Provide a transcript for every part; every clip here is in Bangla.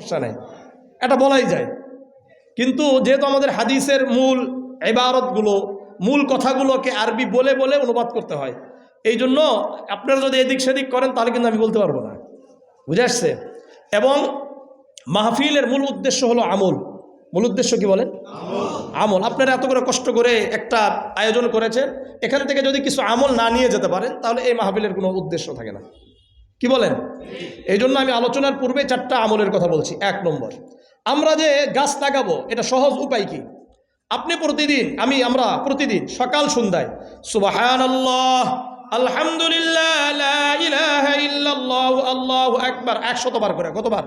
সমস্যা নেই, এটা বলাই যায়। কিন্তু যেহেতু আমাদের হাদিসের মূল ইবারতগুলো, মূল কথাগুলোকে আরবি বলে বলে অনুবাদ করতে হয়, এই জন্য আপনারা যদি এদিক সেদিক করেন তাহলে কিন্তু আমি বলতে পারবো না। বুঝে আসছে? এবং মাহফিলের মূল উদ্দেশ্য হলো আমল। মূল উদ্দেশ্য কি বলেন? আমল। আপনারা এত করে কষ্ট করে একটা আয়োজন করেছেন, এখান থেকে যদি কিছু আমল না নিয়ে যেতে পারেন তাহলে এই মাহফিলের কোনো উদ্দেশ্য থাকে না। কি বলেন? এই জন্য আমি আলোচনার পূর্বে 4টা আমলের কথা বলছি। 1 নম্বর, আমরা যে গাছ লাগাবো এটা সহজ উপায় কি? আপনি আমরা প্রতিদিন সকাল সন্ধ্যায় সুবহানাল্লাহ, আলহামদুলিল্লাহ, লা ইলাহা ইল্লাল্লাহু, আল্লাহু আকবার 100 বার করে। কতবার?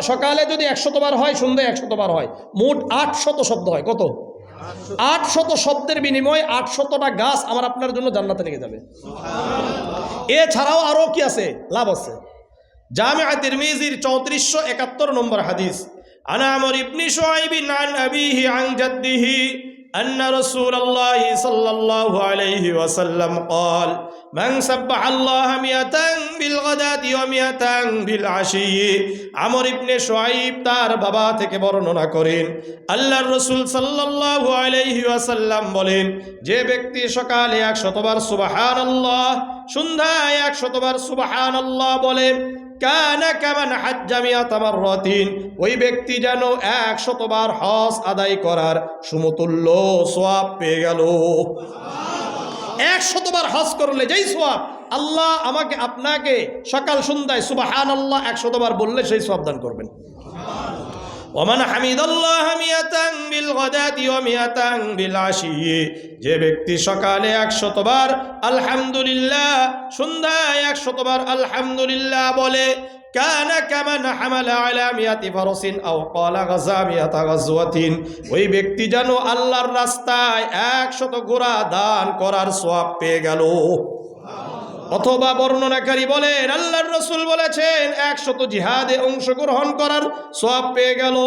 সকালে যদি 100 বার হয়, সন্ধ্যায় 100 বার হয়, মোট 800 শব্দ হয়। কত? 800 শব্দের বিনিময়ে 800টা গাছ আমার আপনার জন্য জান্নাতে লেগে যাবে। এছাড়াও আরো কি আছে? লাভ আছে। জামিআ তিরমিজির 3471 নম্বর হাদিস, আন আমর ইবনে শুআইব আন আবিহি আন জাদ্দিহি أن رسول الله صلى الله عليه وسلم قال من سبح الله 100 بالغداة و100 بالعشي। আমর ইবনে শুআইব তার বাবা থেকে বর্ণনা করেন, আল্লাহর রাসূল সাল্লাল্লাহু আলাইহি ওয়াসাল্লাম বলেন, যে ব্যক্তি সকালে 100 বার সুবহানাল্লাহ, সন্ধ্যায় 100 বার সুবহানাল্লাহ বলে, কানা কামান হাজ্জা মিয়াতা মাররাতিন, ওই ব্যক্তি যেন 100 বার হজ আদায় করার সমতুল্য সওয়াব পেয়ে গেল। 100 বার হজ করলে যেই সওয়াব আল্লাহ আমাকে আপনাকে সকাল সন্ধ্যায় সুবহানাল্লাহ 100 বার বললে সেই সওয়াব দান করবেন। ওমান হামিদাল্লাহ 100 বিল গাদাতি ওয়া 100 বিল আশি, যে ব্যক্তি সকালে 100 বার আলহামদুলিল্লাহ, সন্ধ্যায় 100 বার আলহামদুলিল্লাহ বলে, কানা কামান হামালা আলা 100 ফারসিন আও ক্বালা গাযা 100 গাজওয়াতিন, ওই ব্যক্তি যেন আল্লাহর রাস্তায় 100 ঘোড়া দান করার সওয়াব পেয়ে গেল। অথবা বর্ণনাকারী বলেন, আল্লাহর রাসূল বলেছেন 100 জিহাদে অংশগ্রহণ করার সওয়াব পেয়ে গেল।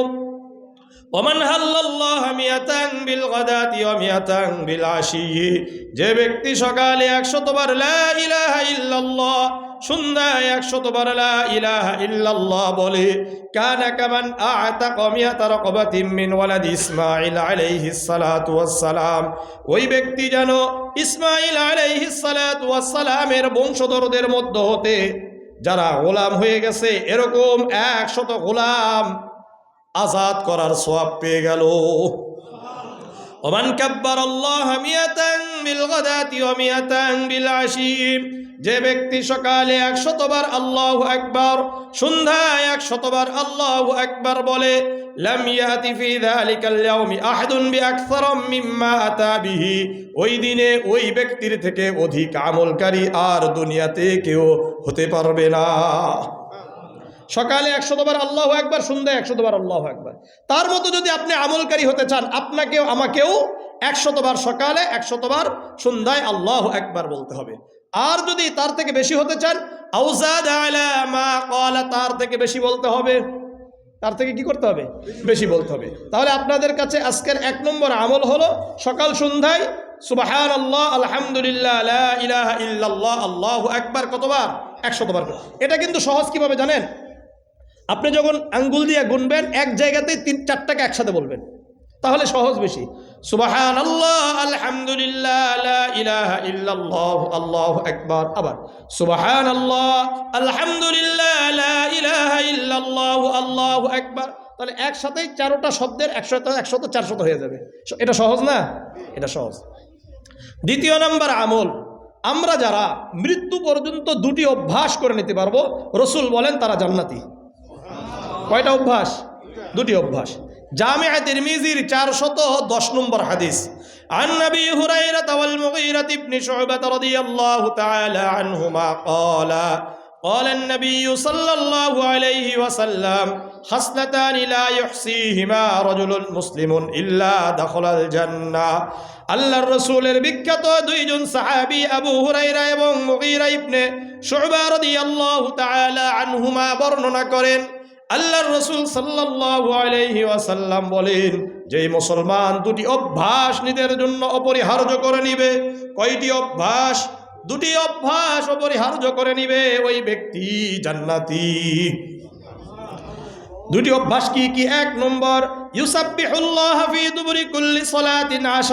ওমান হাল্লাল্লাহু 100 বিল গাদাতি ওয়া 100 বিল আশি, যে ব্যক্তি সকালে 100 বার লা ইলাহা ইল্লাল্লাহ, সন্ধ্যায় 100 বার লা ইলাহা ইল্লাল্লাহ বলে, কানা কামান আ'তাকা 100 রাকাবাতিন মিন ওয়ালাদি ইসমাঈল আলাইহিস সালাতু ওয়াস সালাম, ওই ব্যক্তি যেন ইসমাঈল আলাইহিস সালাতু ওয়াস সালামের বংশধরদের মধ্য হতে যারা গোলাম হয়ে গেছে এরকম 100 গোলাম আজাদ করার সওয়াব পেয়ে গেল। ওমান কাব্বারাল্লাহ 100 বিল গাদাতি ওয়া 100 বিল আশি, যে ব্যক্তি সকালে 100 বার আল্লাহু আকবার, সন্ধ্যায় 100 বার আল্লাহু আকবার বলে, লাম ইয়াতি ফি যালিকাল ইয়াউমি আহাদুন বিআকসার মিম্মা আতা বিহি, ওই দিনে ওই ব্যক্তির থেকে অধিক আমলকারী আর দুনিয়াতে কেউ হতে পারবে না। সকালে 100 বার আল্লাহু আকবার, সন্ধ্যায় 100 বার আল্লাহু আকবার। তার মতো যদি আপনি আমলকারী হতে চান, আপনাকেও আমাকেও 100 বার সকালে, 100 বার সন্ধ্যায় আল্লাহু আকবার বলতে হবে। আর যদি তার থেকে বেশি হতে চান, আউজাদ আলা মা ক্বালা, তার থেকে বেশি বলতে হবে। তার থেকে কি করতে হবে? বেশি বলতে হবে। তাহলে আপনাদের কাছে আজকের 1 নম্বর আমল হলো সকাল সন্ধ্যায় সুবহানাল্লাহ, আলহামদুলিল্লাহ, লা ইলাহা ইল্লাল্লাহ, আল্লাহু আকবার কতবার? 100 বার। এটা কিন্তু সহজ কিভাবে জানেন? আপনি যখন আঙ্গুল দিয়ে গুনবেন, এক জায়গাতেই 3-4টাকে একসাথে বলবেন, তাহলে সহজ বেশি। সুবহানাল্লাহ, আলহামদুলিল্লাহ, লা ইলাহা ইল্লাল্লাহ, আল্লাহু আকবার। আবার সুবহানাল্লাহ, আলহামদুলিল্লাহ, লা ইলাহা ইল্লাল্লাহ, আল্লাহু আকবার। তাহলে একসাথেই 4টা শব্দের 100 400 হয়ে যাবে। এটা সহজ না? এটা সহজ। দ্বিতীয় নাম্বার আমল, আমরা যারা মৃত্যু পর্যন্ত 2টি অভ্যাস করে নিতে পারবো, রাসূল বলেন তারা জান্নাতি। কয়টা অভ্যাস? 2টি অভ্যাস। জামিআ তিরমিজির 410 নম্বর হাদিস, আন নবী হুরায়রা ওয়াল মুগীরা ইবনে শু'বা রাদিয়াল্লাহু তাআলা আনহুমা ক্বালা قال النبي صلى الله عليه وسلم خصلتان لا يحصيهما رجل مسلم إلا دخل الجنة। আল্লাহর রাসূলের বিখ্যাত 2 জন সাহাবী আবু হুরায়রা এবং মুগীরা ইবনে শু'বা রাদিয়াল্লাহু তাআলা আনহুমা বর্ণনা করেন, আল্লাহর রাসূল সাল্লাল্লাহু আলাইহি ওয়াসাল্লাম বলেন, যেই মুসলমান 2টি অভ্যাস নিজের জন্য অপরিহার্য করে নিবে। কয়টি অভ্যাস? 2টি অভ্যাস অপরিহার্য করে নিবে, ওই ব্যক্তি জান্নাতি। দুটি অভ্যাস কি কি? 1 নম্বর, ইউসাব্বিহুল্লাহ ফি দুবুরি কুল্লি সালাতিন 10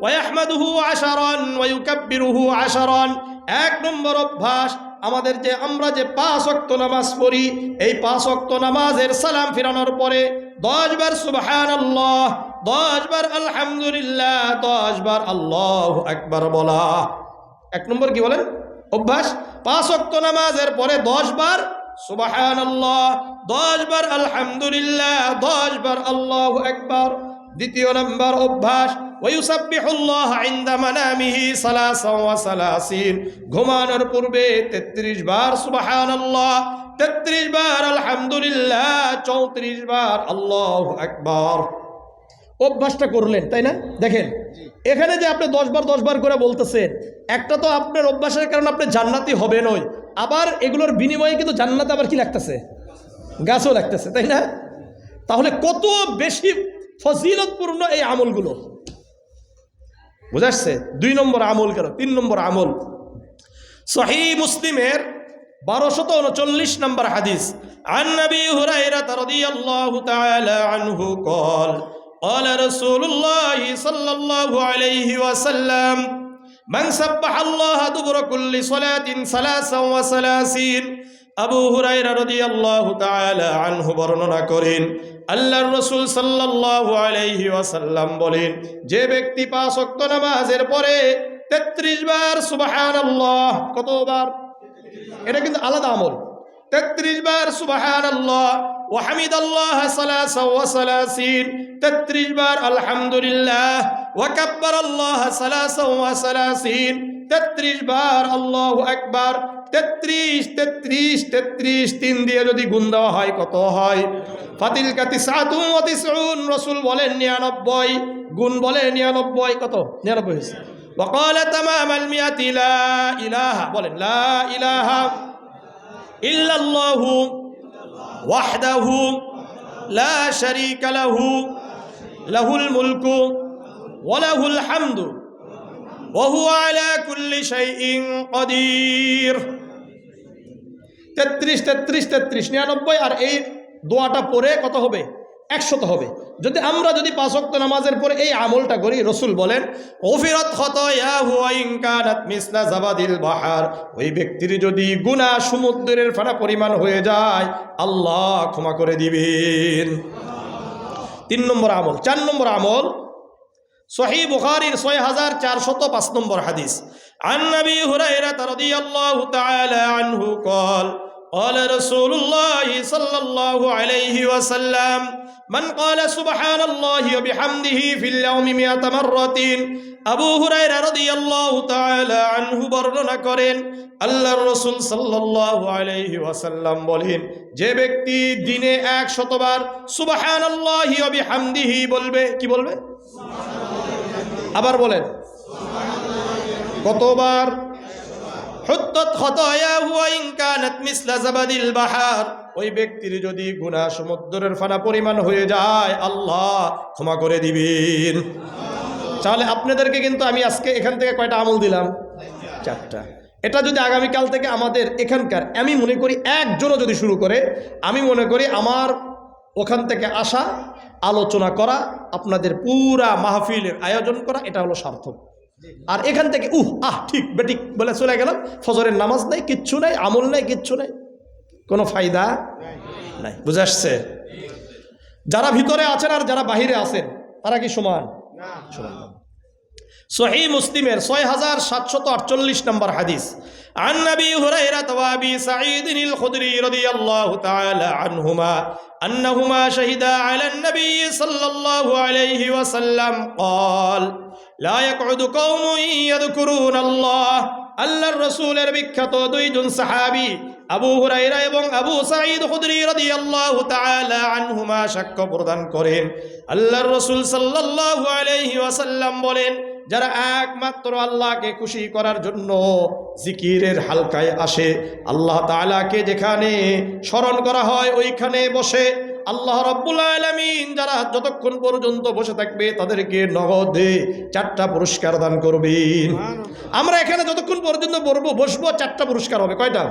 ওয়া ইয়াহমাদুহু 10 ওয়া ইউকাব্বিরুহু 10। 1 নম্বর অভ্যাস, আমাদের যে আমরা যে 5 ওয়াক্ত নামাজ পড়ি, এই 5 ওয়াক্ত নামাজের সালাম ফিরানোর পরে 10 বার সুবহানাল্লাহ, 10 বার আলহামদুলিল্লাহ, 10 বার আল্লাহু আকবার বলা। 1 নম্বর কি বলেন? অভ্যাস। 5 ওয়াক্ত নামাজের পরে 10 বার সুবহানাল্লাহ, 10 বার আলহামদুলিল্লাহ, 10 বার আল্লাহু আকবার। দ্বিতীয় নম্বর অভ্যাস, ওয়ায়ুসাব্বিহুল্লাহ ইনদা মানামিহি 33 ঘুমানোর পূর্বে 33 বার সুবহানাল্লাহ, 33 বার আলহামদুলিল্লাহ, 34 বার আল্লাহু আকবার। অভ্যাসটা করলেন, তাই না? দেখেন এখানে যে আপনি 10 বার করে বলতেছেন, একটা তো আপনার অভ্যাসের কারণে আপনি জান্নাতি হবে নয়, আবার এগুলোর বিনিময়ে কিন্তু জান্নাতে আবার কি লাগতেছে? গাছও লাগতেছে, তাই না? তাহলে কত বেশি ফজিলতপূর্ণ এই আমলগুলো, বুঝাচ্ছে? 2 নম্বর আমল কেন? 3 নম্বর আমল, সহিহ মুসলিমের 1239 নম্বর হাদিস, আন নবী হুরায়রা রাদিয়াল্লাহু তাআলা আনহু قال قال رسول الله صلى الله عليه وسلم من سبح الله دبر كل صلاة 33। আবু হুরায়রা রাদিয়াল্লাহু তাআলা আনহু বর্ণনা করেন, আল্লাহর রাসূল সাল্লাল্লাহু আলাইহি ওয়াসাল্লাম বলেন, যে ব্যক্তি 5 ওয়াক্ত নামাজের পরে 33 বার সুবহানাল্লাহ, কতবার? এটা কিন্তু আলাদা আমল। 33 বার সুবহানাল্লাহ ওয়া হামিদাল্লাহ 33, 33 বার আলহামদুলিল্লাহ ওয়া কাব্বারাল্লাহ 33, 33 বার আল্লাহু আকবার। 33 33 33 3 দিয়ে যদি গুণ দেওয়া হয় কত হয়? ফাতিলকা 99, রাসূল বলেন 99, গুণ বলে 99, কত? 99 হয়েছে। ওয়া ক্বালা তামামাল মিয়াতি লা ইলাহা, বলেন লা ইলাহা ইল্লাল্লাহু ওয়াহদাহু লা শারীকা লাহু লাহুল মুলকু ওয়া লাহুল হামদু ওয়া হুয়া আলা কুল্লি শাইইন কাদির। 33 33 33 99, আর এই দোয়াটা পড়ে কত হবে? 100 হবে। যদি আমরা 5 ওয়াক্ত নামাজের পরে এই আমলটা করি, রাসূল বলেন গফিরাত খাতায়াহু ওয়া ইন কানাত মিসলা জাবাদিল বাহার, ওই ব্যক্তির যদি গুনাহ সমুদ্রের ফেনা পরিমাণ হয়ে যায়, আল্লাহ ক্ষমা করে দিবেন। 3 নম্বর আমল। 4 নম্বর আমল, সহিহ বুখারীর 6405 নম্বর হাদিস, আন নবী হুরায়রা রাদিয়াল্লাহু তাআলা আনহু قال قال رسول الله صلى الله عليه وسلم من قال سبحان الله وبحمده في اليوم 100 مرة। আবু হুরায়রা রাদিয়াল্লাহু তাআলা আনহু বর্ণনা করেন, আল্লাহর রাসূল সাল্লাল্লাহু আলাইহি ওয়াসাল্লাম বলেন, যে ব্যক্তি দিনে 100 বার সুবহানাল্লাহি ওয়া বিহামদিহি বলবে, কি বলবে? আবার বলেন কতবার? হুত্তাত খাতায়াহু ওয়া ইন কানাত মিসলা জাবাদিল বাহার, ওই ব্যক্তির যদি গুনাহ সমুদ্রের ফেনা পরিমাণ হয়ে যায়, আল্লাহ ক্ষমা করে দিবেন। তাহলে আপনাদেরকে কিন্তু আমি আজকে এখান থেকে কয়টা আমল দিলাম? 4টা। এটা যদি আগামীকাল থেকে আমাদের এখানকার, আমি মনে করি একজনও যদি শুরু করে, আমি মনে করি আমার ওখান থেকে আসা, আলোচনা করা, আপনাদের পুরা মাহফিলের আয়োজন করা, এটা হলো সার্থক। আর এখান থেকে ঠিক বেটিক বলে চলে গেলাম, ফজরের নামাজ নাই, কিচ্ছু নাই, আমল নাই, কিচ্ছু নাই, কোনো ফায়দা নাই। বুঝে আসছে? যারা ভিতরে আছেন আর যারা বাহিরে আছেন তারা কি সমান? সমান। সহিহ মুসলিমের 6748 নম্বর হাদিস, আন নবী হুরায়রা ওয়া আবি সাঈদ আল খুদরি রাদিয়াল্লাহু তাআলা আনহুমা আন্নাহুমা শাহিদা আলা নবী সাল্লাল্লাহু আলাইহি ওয়াসাল্লাম قال لا يقعد قوم يذكرون الله। আল্লাহর রাসূলের বিখ্যাত 2 জন সাহাবী আবু হুরায়রা এবং আবু সাঈদ খুদরি রাদিয়াল্লাহু তাআলা আনহুমা সাক্ষ্য প্রদান করেন, আল্লাহর রাসূল সাল্লাল্লাহু আলাইহি ওয়াসাল্লাম বলেন, যারা একমাত্র আল্লাহকে খুশি করার জন্য জিকিরের হালকায় আসে, আল্লাহ তাআলাকে যেখানে স্মরণ করা হয় ওইখানে বসে আল্লাহ রাব্বুল আলামিন যারা যতক্ষণ পর্যন্ত বসে থাকবে তাদেরকে নগদে 4টা পুরস্কার দান করবেন। আমরা এখানে যতক্ষণ পর্যন্ত বসবো 4টা পুরস্কার হবে। কয়টা?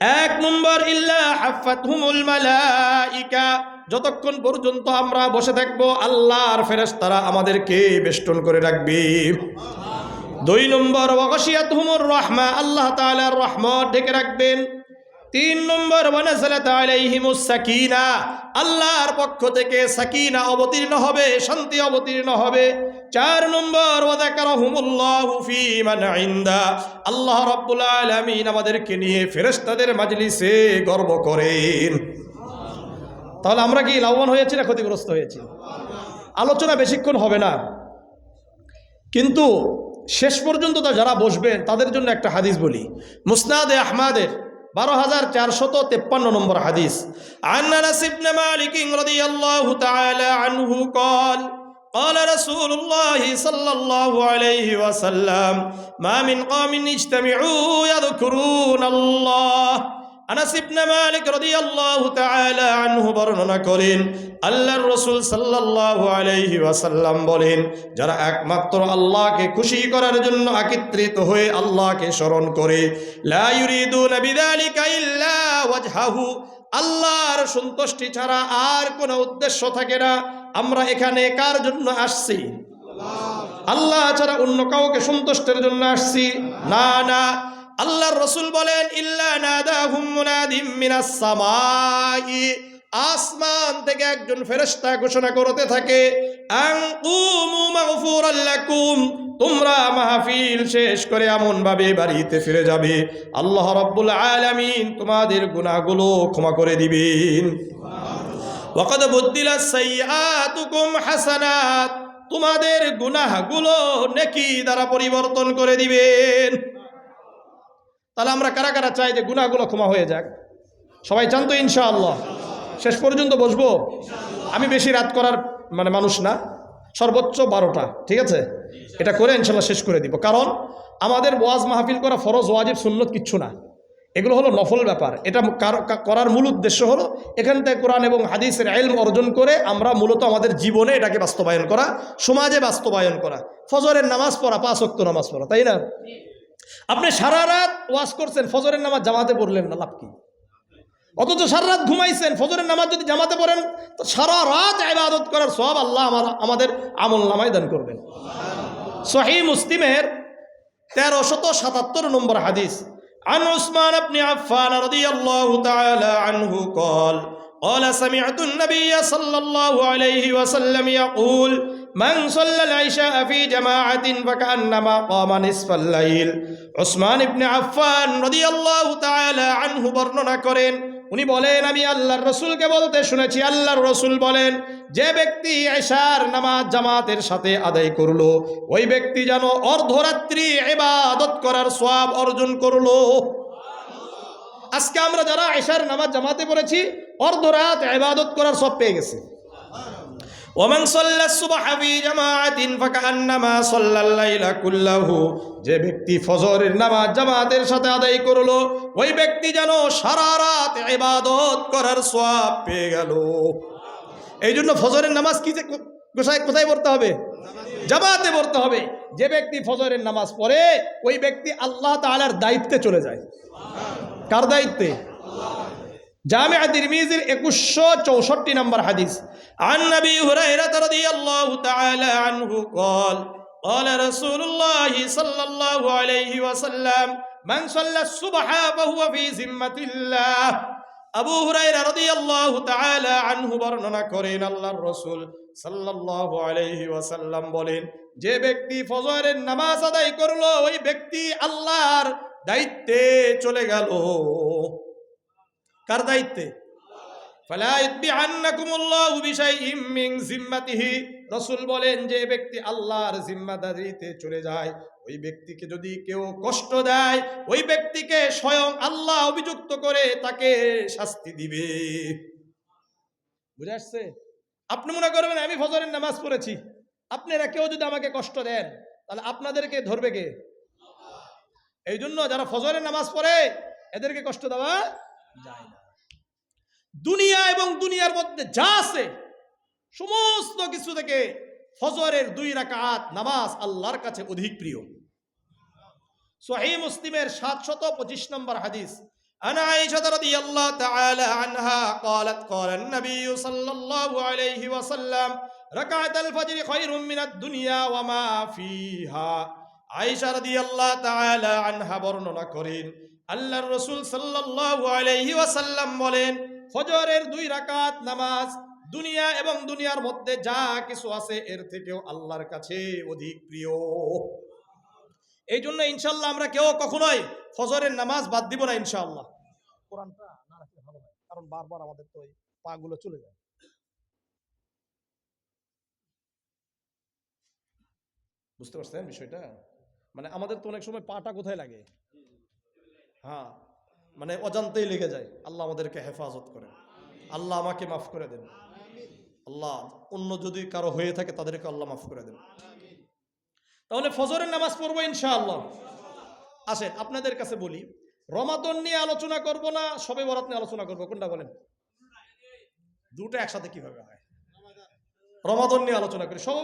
এক নম্বর, ইল্লা হাফাতহুমুল মালাইকা, যতক্ষণ পর্যন্ত আমরা বসে থাকবো আল্লাহর ফেরেশতারা আমাদেরকে বেষ্টন করে রাখবে। দুই নম্বর, ওয়াগশিয়াতহুমুর রাহমা, আল্লাহ তাআলার রহমত ঢেকে রাখবেন। তিন নম্বর, ওয়ানাযালাত আলাইহিমুস সাকিনা, আল্লাহর পক্ষ থেকে সাকিনা অবতীর্ণ হবে, শান্তি অবতীর্ণ হবে। চার নম্বর, ওয়াযাকারাহুমুল্লাহু ফী মান ইনদা, আল্লাহ রাব্বুল আলামিন আমাদেরকে নিয়ে ফেরেশতাদের মাজলিসে গর্ব করেন। তাহলে আমরা কি লাভবান হয়েছি না ক্ষতিগ্রস্ত হয়েছি? আলোচনা বেশিক্ষণ হবে না, কিন্তু শেষ পর্যন্ত যারা বসবেন তাদের জন্য একটা হাদিস বলি। মুসনাদে আহমাদের 12453 নম্বর হাদিস। আন আনাস ইবনে মালিক রাদিয়াল্লাহু তাআলা আনহু قال قال رسول الله صلى الله عليه وسلم ما من قوم اجتمعوا يذكرون الله। আনাস ইবনে মালিক রাদিয়াল্লাহু তাআলা আনহু বর্ণনা করেন, আল্লাহর রাসূল সাল্লাল্লাহু আলাইহি ওয়াসাল্লাম বলেন, যারা একমাত্র আল্লাহকে খুশি করার জন্য একত্রিত হয়ে আল্লাহকে স্মরণ করে, লা ইউরিদুনা বিযালিকা ইল্লা ওয়াজহাহু, আল্লাহর সন্তুষ্টি ছাড়া আর কোনো উদ্দেশ্য থাকে না। আমরা এখানে কার জন্য আসছি? আল্লাহ ছাড়া অন্য কাউকে সন্তুষ্টের জন্য আসছি না, না। আল্লাহর রাসূল বলেন, ইল্লা নাদাহুম মুনাদিম মিনাস সামাই, আসমান থেকে একজন ফেরেশতা ঘোষণা করতে থাকে, আন কুমু মাগফুরাল লাকুম, তোমরা মাহফিল শেষ করে এমন ভাবে বাড়িতে ফিরে যাবে আল্লাহ রাব্বুল আলামিন তোমাদের গুনাহগুলো ক্ষমা করে দিবেন। ওয়াকাদ বুদ্দিলাস সাইয়্যাতুকুম হাসানাত, তোমাদের গুনাহগুলো নেকি দ্বারা পরিবর্তন করে দিবেন। তাহলে আমরা কারা কারা চাই যে গুনাহগুলো ক্ষমা হয়ে যাক? সবাই চান তো ইনশাআল্লাহ? শেষ পর্যন্ত বসবো। আমি বেশি রাত করার মানুষ না, সর্বোচ্চ 12টা, ঠিক আছে? এটা করে ইনশাআল্লাহ শেষ করে দিব। কারণ আমাদের ওয়াজ মাহফিল করা ফরজ ওয়াজিব সুন্নত কিচ্ছু না, এগুলো হলো নফল ব্যাপার। এটা করার মূল উদ্দেশ্য হলো এখান থেকে কোরআন এবং হাদিসের ইলম অর্জন করে আমরা মূলত আমাদের জীবনে এটাকে বাস্তবায়ন করা, সমাজে বাস্তবায়ন করা। ফজরের নামাজ পড়া, 5 ওয়াক্ত নামাজ পড়া, তাই না? আপনি সারা রাত ওয়াজ করছেন, ফজরের নামাজ জামাতে পড়লেন না, লাভ কি? অথচ সারা রাত ঘুমাইছেন, ফজরের নামাজ যদি জামাতে পড়েন তো সারা রাত ইবাদত করার সওয়াব আল্লাহ আমাদের আমল নামায় দান করবেন। সহিহ মুসলিমের 1377 নম্বর হাদিস। عن عثمان بن عفان رضي الله تعالى عنه قال سمعت النبي صلى الله عليه وسلم يقول من صلى العشاء في جماعة فكأنما قام نصف الليل। উসমান ইবনে আফফান রাদিয়াল্লাহু তাআলা আনহু বর্ণনা করেন, উনি বলেন, আমি আল্লাহর রাসূলকে বলতে শুনেছি, আল্লাহর রাসূল বলেন, যে ব্যক্তি ইশার নামাজ জামাতের সাথে আদায় করলো, ওই ব্যক্তি যেন অর্ধরাত্রি ইবাদত করার সওয়াব অর্জন করলো। আজকে আমরা যারা ইশার নামাজ জামাতে পড়েছি, অর্ধরাত ইবাদত করার সওয়াব পেয়ে গেছি। ওমান সাল্লাস সুবহা ফি জামাআতিন ফাকান্নামা সাল্লাল লাইলা কুল্লাহু, যে ব্যক্তি ফজরের নামাজ জামাতের সাথে আদায় করলো, ওই ব্যক্তি যেন সারা রাত ইবাদত করার সওয়াব পেয়ে গেল। এই জন্য ফজরের নামাজ কি কোথায় পড়তে হবে? জামাতে পড়তে হবে। যে ব্যক্তি ফজরের নামাজ পড়ে ওই ব্যক্তি আল্লাহ তাআলার দায়িত্বে চলে যায়। কার দায়িত্বে? জামিআ তিরমিজির 2164 নম্বর হাদিস। عن أبي هريرة رضي الله تعالى عنه قال رسول الله صلى الله عليه وسلم من صلى الصبح فهو في ذمة الله। আবু হুরায়রা রাদিয়াল্লাহু তাআলা আনহু বর্ণনা করেন, আল্লাহর রাসূল সাল্লাল্লাহু আলাইহি ওয়াসাল্লাম বলেন, যে ব্যক্তি ফজরের নামাজ আদায় করলো ওই ব্যক্তি আল্লাহর দায়িত্বে চলে গেল। কার দায়িত্বে? ফালা ইতবিআন্নাকুমুল্লাহু বিশাইইম মিন জিম্মাতিহি, রাসূল বলেন, যে ব্যক্তি আল্লাহর জিম্মাদারিতে চলে যায় ওই ব্যক্তিকে যদি কেউ কষ্ট দেয়, ওই ব্যক্তিকে স্বয়ং আল্লাহ অভিযুক্ত করে তাকে শাস্তি দিবে। বুঝে আসছে? আপনি মনে করবেন আমি ফজরের নামাজ পড়েছি, আপনারা কেউ যদি আমাকে কষ্ট দেন তাহলে আপনাদেরকে ধরবে কে? এই জন্য যারা ফজরের নামাজ পড়ে এদেরকে কষ্ট দেওয়া যায় না। দুনিয়া এবং দুনিয়ার মধ্যে যা আছে সমস্ত কিছু থেকে ফজরের 2 রাকাত নামাজ আল্লাহর কাছে অধিক প্রিয়। সহিহ মুসলিমের 725 নম্বর হাদিস। عن عائشة رضي الله تعالى عنها قالت قال النبي صلى الله عليه وسلم ركعت الفجر خير من الدنيا وما فيها আয়েশা রাদিয়াল্লাহু তাআলা আনহা বর্ণনা করেন আল্লাহর রাসূল সাল্লাল্লাহু আলাইহি ওয়াসাল্লাম বলেন ফজরের 2 রাকাত নামাজ দুনিয়া এবং দুনিয়ার মধ্যে যা কিছু আছে এর থেকেও আল্লাহর কাছে অধিক প্রিয়। এই জন্য ইনশাআল্লাহ আমরা কেউ কখনোই ফজরের নামাজ বাদ দিব না ইনশাআল্লাহ। কোরআনটা না রাখলে ভালো হয়, কারণ বারবার আমাদের তো ওই পাগুলো চলে যায়। বুঝতে পারছেন বিষয়টা? মানে আমাদের তো অনেক সময় পাটা কোথায় লাগে, হ্যাঁ মানে অজান্তেই লেগে যায়। আল্লাহ আমাদেরকে হেফাজত করেন, আল্লাহ আমাকে মাফ করে দেন, আল্লাহ অন্য যদি কারো হয়ে থাকে তাদেরকে আল্লাহ মাফ করে দেন। তাহলে ফজরের নামাজ পড়বো ইনশাআল্লাহ। আসেন আপনাদের কাছে বলি, রমাদান নিয়ে আলোচনা করব না শবে বরাত নিয়ে আলোচনা করব, কোনটা বলেন? দুটো একসাথে কিভাবে হয়? রমাদান নিয়ে আলোচনা করি।